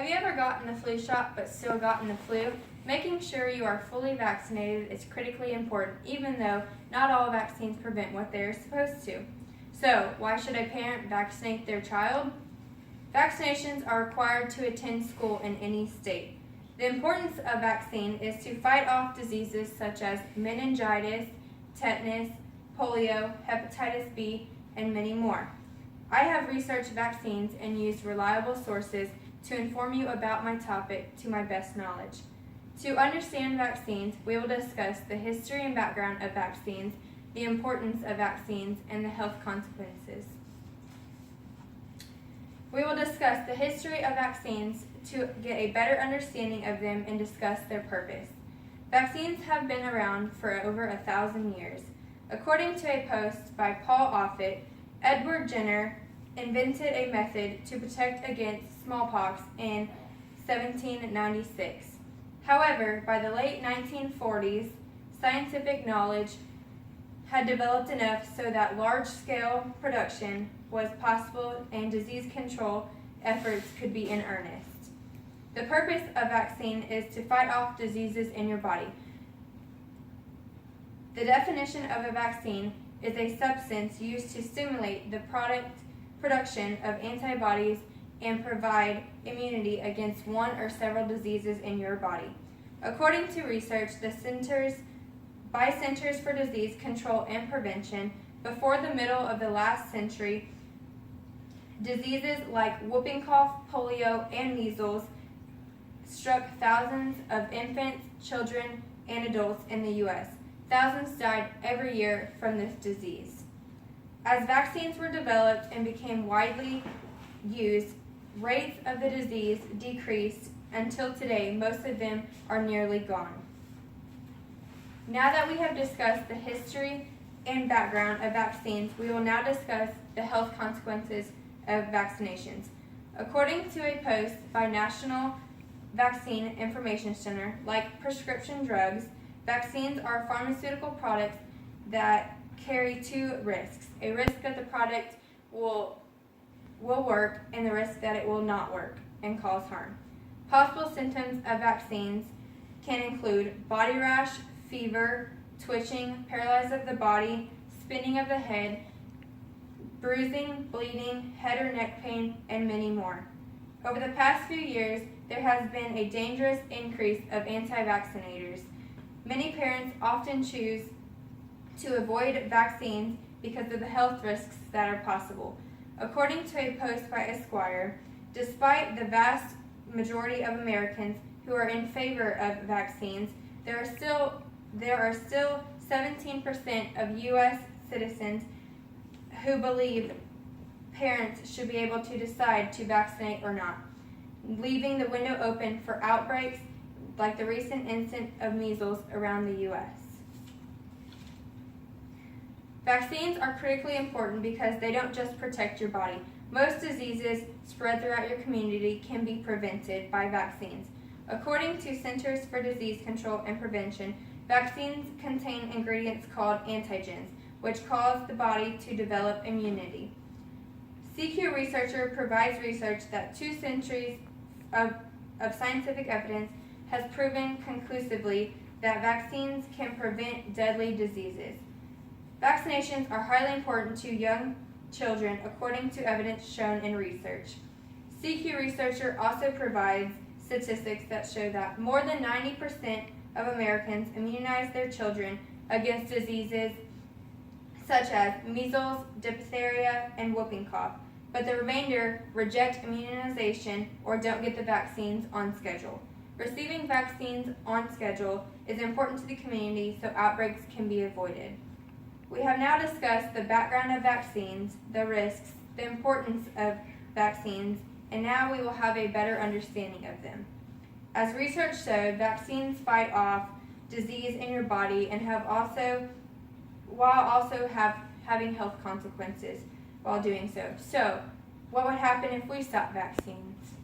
Have you ever gotten the flu shot but still gotten the flu? Making sure you are fully vaccinated is critically important, even though not all vaccines prevent what they are supposed to. So, why should a parent vaccinate their child? Vaccinations are required to attend school in any state. The importance of vaccine is to fight off diseases such as meningitis, tetanus, polio, hepatitis B, and many more. I have researched vaccines and used reliable sources to inform you about my topic to my best knowledge. To understand vaccines, we will discuss the history and background of vaccines, the importance of vaccines, and the health consequences. We will discuss the history of vaccines to get a better understanding of them and discuss their purpose. Vaccines have been around for over 1,000 years. According to a post by Paul Offit, Edward Jenner invented a method to protect against smallpox in 1796. However, by the late 1940s, scientific knowledge had developed enough so that large-scale production was possible and disease control efforts could be in earnest. The purpose of vaccine is to fight off diseases in your body. The definition of a vaccine is a substance used to stimulate the production of antibodies and provide immunity against one or several diseases in your body. According to research by Centers for Disease Control and Prevention, before the middle of the last century, diseases like whooping cough, polio, and measles struck thousands of infants, children, and adults in the U.S. Thousands died every year from this disease. As vaccines were developed and became widely used, rates of the disease decreased until today. Most of them are nearly gone. Now that we have discussed the history and background of vaccines, we will now discuss the health consequences of vaccinations. According to a post by National Vaccine Information Center, like prescription drugs, vaccines are pharmaceutical products that carry two risks: a risk that the product will work and the risk that it will not work and cause harm. Possible symptoms of vaccines can include body rash, fever, twitching, paralysis of the body, spinning of the head, bruising, bleeding, head or neck pain, and many more. Over the past few years, there has been a dangerous increase of anti-vaccinators. Many parents often choose to avoid vaccines because of the health risks that are possible. According to a post by Esquire, despite the vast majority of Americans who are in favor of vaccines, there are still 17% of U.S. citizens who believe parents should be able to decide to vaccinate or not, leaving the window open for outbreaks like the recent incident of measles around the U.S. Vaccines are critically important because they don't just protect your body. Most diseases spread throughout your community can be prevented by vaccines. According to Centers for Disease Control and Prevention, vaccines contain ingredients called antigens, which cause the body to develop immunity. CQ Researcher provides research that 2 centuries of scientific evidence has proven conclusively that vaccines can prevent deadly diseases. Vaccinations are highly important to young children, according to evidence shown in research. CQ Researcher also provides statistics that show that more than 90% of Americans immunize their children against diseases such as measles, diphtheria, and whooping cough, but the remainder reject immunization or don't get the vaccines on schedule. Receiving vaccines on schedule is important to the community so outbreaks can be avoided. We have now discussed the background of vaccines, the risks, the importance of vaccines, and now we will have a better understanding of them. As research showed, vaccines fight off disease in your body and while also having health consequences while doing so. So, what would happen if we stopped vaccines?